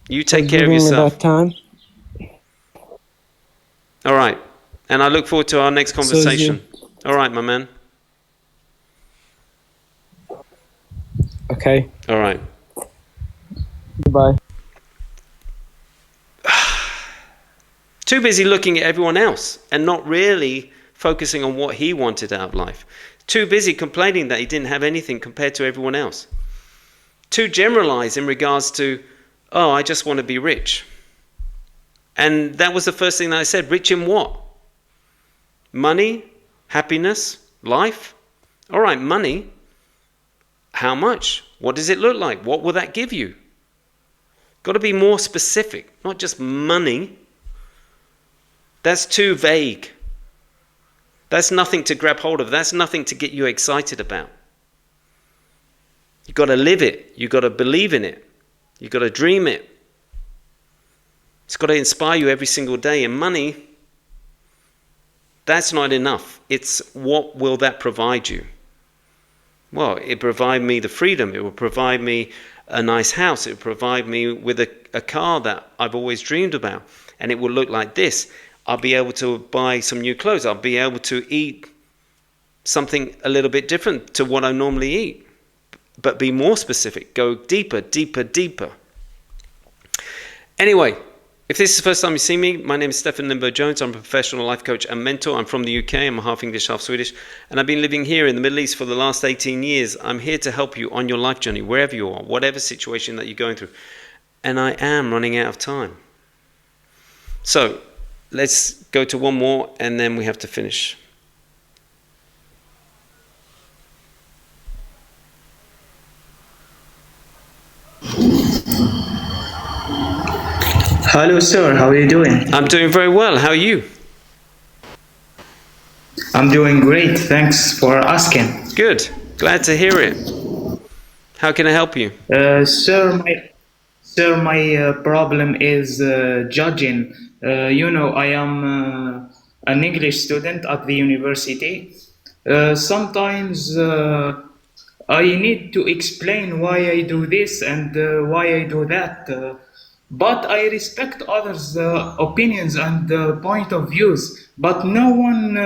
You take For care of giving me yourself. that time. All right. And I look forward to our next conversation. All right, my man. Okay. All right. Goodbye. Too busy looking at everyone else and not really focusing on what he wanted out of life. Too busy complaining that he didn't have anything compared to everyone else. Too generalized in regards to, oh, I just want to be rich. And that was the first thing that I said. Rich in what? Money? Happiness? Life? All right, money. How much? What does it look like? What will that give you? Got to be more specific, not just money. That's too vague. That's nothing to grab hold of. That's nothing to get you excited about. You've got to live it. You've got to believe in it. You've got to dream it. It's got to inspire you every single day. And money, that's not enough. It's what will that provide you? Well, it provide me the freedom. It will provide me a nice house. It will provide me with a car that I've always dreamed about. And it will look like this. I'll be able to buy some new clothes. I'll be able to eat something a little bit different to what I normally eat. But be more specific. Go deeper, deeper, deeper. Anyway, if this is the first time you see me, my name is Stefan Lindberg-Jones. I'm a professional life coach and mentor. I'm from the UK. I'm half English, half Swedish. And I've been living here in the Middle East for the last 18 years. I'm here to help you on your life journey, wherever you are, whatever situation that you're going through. And I am running out of time. So let's go to one more and then we have to finish. Hello, sir. How are you doing? I'm doing very well. How are you? I'm doing great. Thanks for asking. Good. Glad to hear it. How can I help you? Sir, my problem is judging. I am an English student at the university. Sometimes I need to explain why I do this and why I do that. But I respect others' opinions and point of views. But no one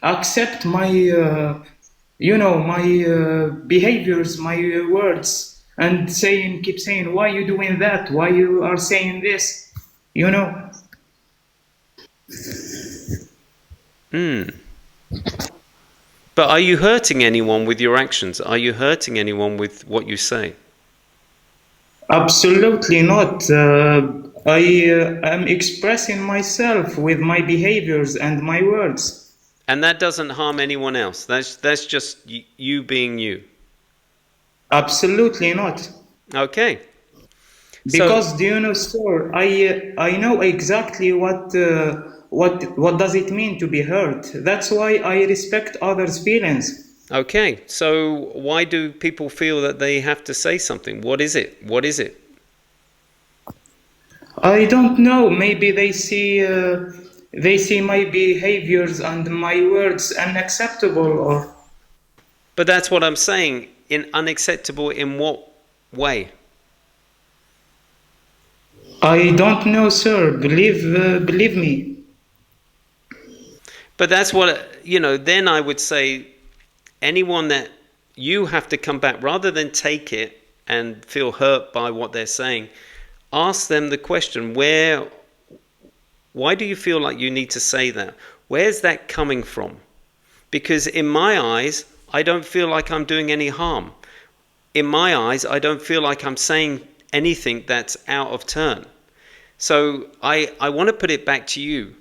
accept my behaviors, my words, and keep saying, why you doing that? Why you are saying this? You know. But are you hurting anyone with your actions? Are you hurting anyone with what you say? Absolutely not. I am expressing myself with my behaviors and my words. And that doesn't harm anyone else. That's just you being you. Absolutely not. Okay. Because do you know, sir, I know exactly what does it mean to be hurt. That's why I respect others' feelings. Okay. So why do people feel that they have to say something? What is it? What is it? I don't know. Maybe they see my behaviors and my words unacceptable, or. But that's what I'm saying. In unacceptable in what way? I don't know, sir. Believe me. But that's what, then I would say anyone that you have to come back, rather than take it and feel hurt by what they're saying, ask them the question, why do you feel like you need to say that? Where's that coming from? Because in my eyes, I don't feel like I'm doing any harm. In my eyes, I don't feel like I'm saying anything that's out of turn. So I want to put it back to you.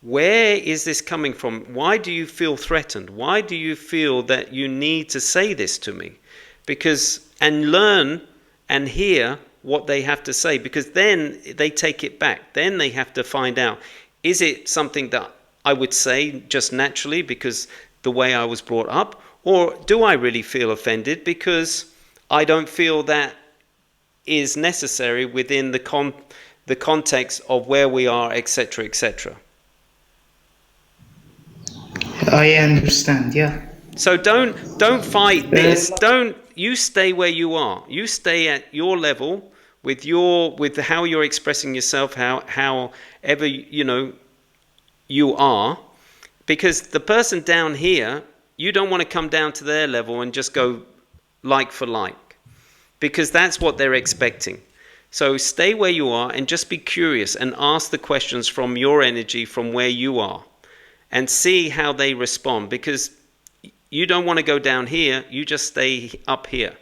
Where is this coming from? Why do you feel threatened? Why do you feel that you need to say this to me? And learn and hear what they have to say, because then they take it back. Then they have to find out, is it something that I would say just naturally because the way I was brought up? Or do I really feel offended because I don't feel that is necessary within the context of where we are, etc., etc.? I understand, yeah. So don't fight this. You stay where you are. You stay at your level with how you're expressing yourself, however you are, because the person down here, you don't want to come down to their level and just go like for like, because that's what they're expecting. So stay where you are and just be curious and ask the questions from your energy, from where you are, and see how they respond, because you don't want to go down here, you just stay up here.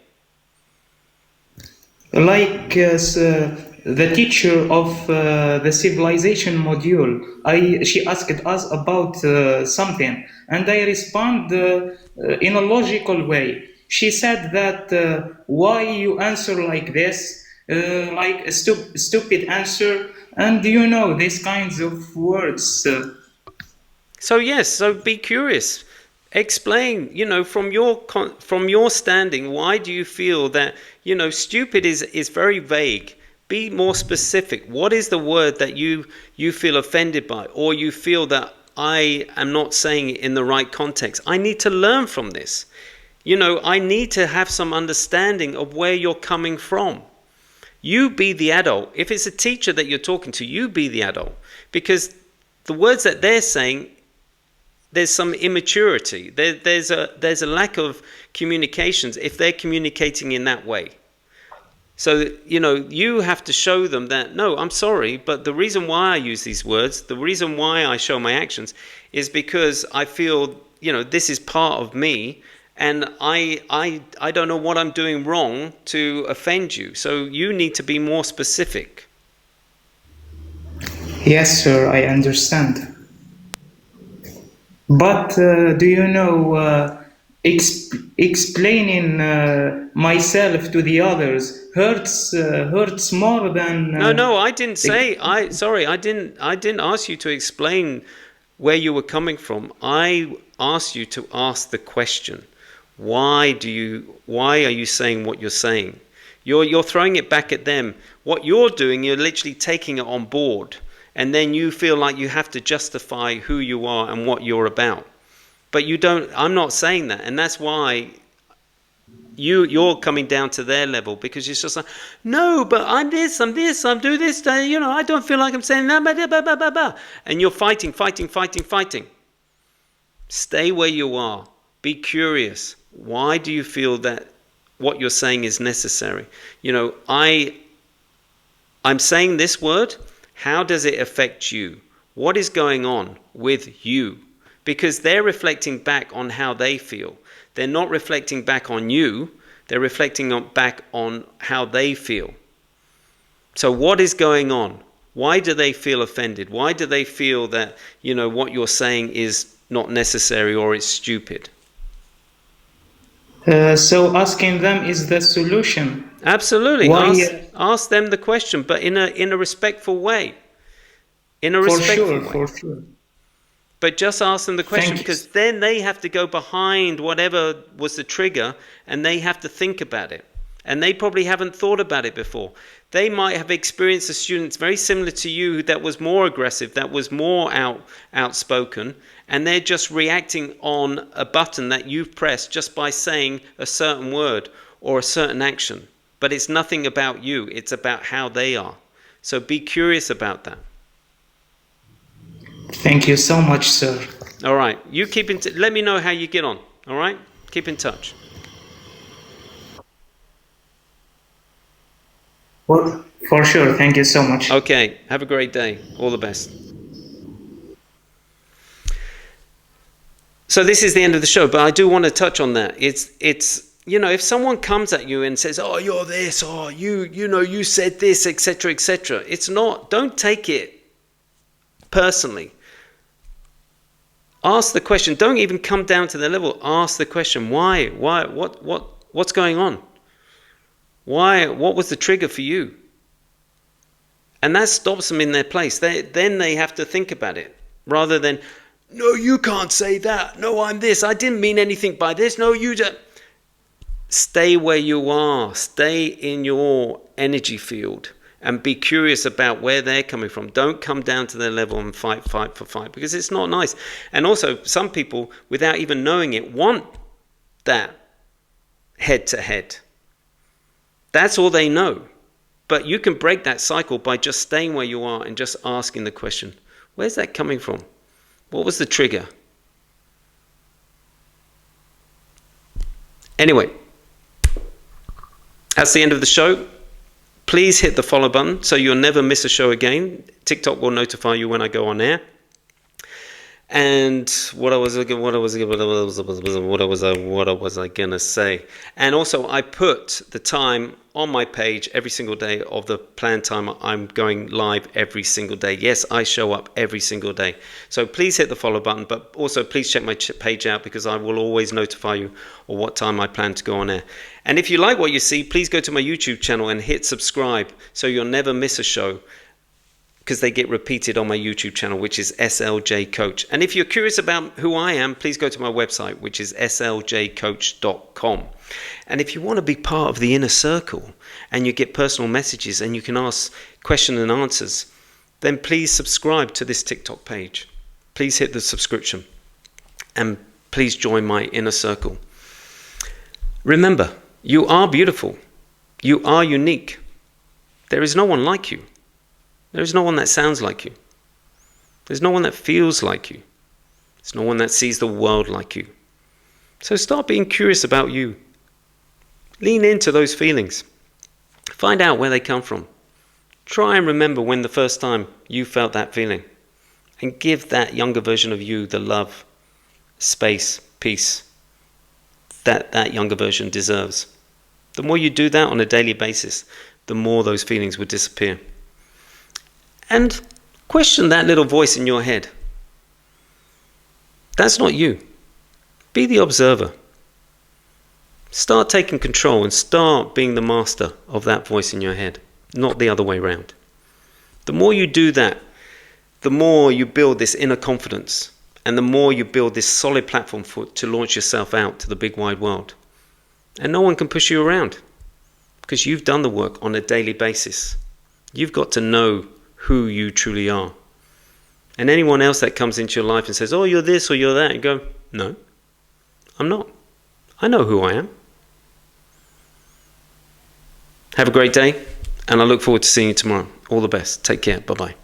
Like the teacher of the civilization module, she asked us about something, and I respond in a logical way. She said that why you answer like this, like a stupid answer, and these kinds of words. So yes, so be curious. Explain, from your standing, why do you feel that, stupid is very vague. Be more specific. What is the word that you feel offended by, or you feel that I am not saying it in the right context? I need to learn from this. I need to have some understanding of where you're coming from. You be the adult. If it's a teacher that you're talking to, you be the adult, because the words that they're saying, there's some immaturity. There's a lack of communications if they're communicating in that way. So, you have to show them that, no, I'm sorry, but the reason why I use these words, the reason why I show my actions is because I feel, this is part of me, and I don't know what I'm doing wrong to offend you. So you need to be more specific. Yes, sir, I understand. But do you know, explaining myself to the others hurts more than No, I didn't say. I didn't ask you to explain where you were coming from. I asked you to ask the question. Why are you saying what you're saying? You're throwing it back at them. What you're doing, you're literally taking it on board, and then you feel like you have to justify who you are and what you're about. But you don't. I'm not saying that, and that's why you're coming down to their level, because it's just like, no, but I'm this, I'm do this, I don't feel like I'm saying that, and you're fighting. Stay where you are. Be curious. Why do you feel that what you're saying is necessary? I'm saying this word. How does it affect you? What is going on with you? Because they're reflecting back on how they feel. They're not reflecting back on you. They're reflecting back on how they feel. So what is going on? Why do they feel offended? Why do they feel that, what you're saying is not necessary or it's stupid? so asking them is the solution. Absolutely. Why? Ask them the question, but in a respectful way. For sure. But just ask them the question, Thank you. because then they have to go behind whatever was the trigger, and they have to think about it. And they probably haven't thought about it before. They might have experienced a student very similar to you that was more aggressive, that was more outspoken, and they're just reacting on a button that you've pressed just by saying a certain word or a certain action. But it's nothing about you. It's about how they are. So be curious about that. Thank you so much, sir. All right. You let me know how you get on. All right? Keep in touch. Well, for sure. Thank you so much. Okay. Have a great day. All the best. So this is the end of the show, but I do want to touch on that. It's if someone comes at you and says, "Oh, you're this," or you said this, etc., etc. It's not. Don't take it personally. Ask the question. Don't even come down to their level. Ask the question. Why? What's going on? Why? What was the trigger for you? And that stops them in their place. Then they have to think about it, rather than, no, you can't say that. No, I'm this. I didn't mean anything by this. No, you don't. Stay where you are. Stay in your energy field. And be curious about where they're coming from. Don't come down to their level and fight, because it's not nice. And also, some people, without even knowing it, want that head-to-head. That's all they know. But you can break that cycle by just staying where you are and just asking the question, where's that coming from? What was the trigger? Anyway, that's the end of the show. Please hit the follow button so you'll never miss a show again. TikTok will notify you when I go on air. And what was I gonna say? And also, I put the time on my page every single day of the planned time I'm going live every single day. Yes, I show up every single day. So please hit the follow button, but also please check my page out, because I will always notify you of what time I plan to go on air. And if you like what you see, please go to my YouTube channel and hit subscribe so you'll never miss a show, because they get repeated on my YouTube channel, which is SLJ Coach. And if you're curious about who I am, please go to my website, which is sljcoach.com. And if you want to be part of the inner circle and you get personal messages and you can ask question and answers, then please subscribe to this TikTok page. Please hit the subscription and please join my inner circle. Remember, you are beautiful. You are unique. There is no one like you. There is no one that sounds like you. There's no one that feels like you. There's no one that sees the world like you. So start being curious about you. Lean into those feelings. Find out where they come from. Try and remember when the first time you felt that feeling. And give that younger version of you the love, space, peace that younger version deserves. The more you do that on a daily basis, the more those feelings would disappear. And Question that little voice in your head. That's not you. Be the observer. Start taking control and start being the master of that voice in your head, not the other way around. The more you do that, the more you build this inner confidence, and the more you build this solid platform to launch yourself out to the big wide world. And no one can push you around because you've done the work on a daily basis. You've got to know who you truly are. And anyone else that comes into your life and says, oh, you're this or you're that, you go, no, I'm not. I know who I am. Have a great day, and I look forward to seeing you tomorrow. All the best. Take care. Bye-bye.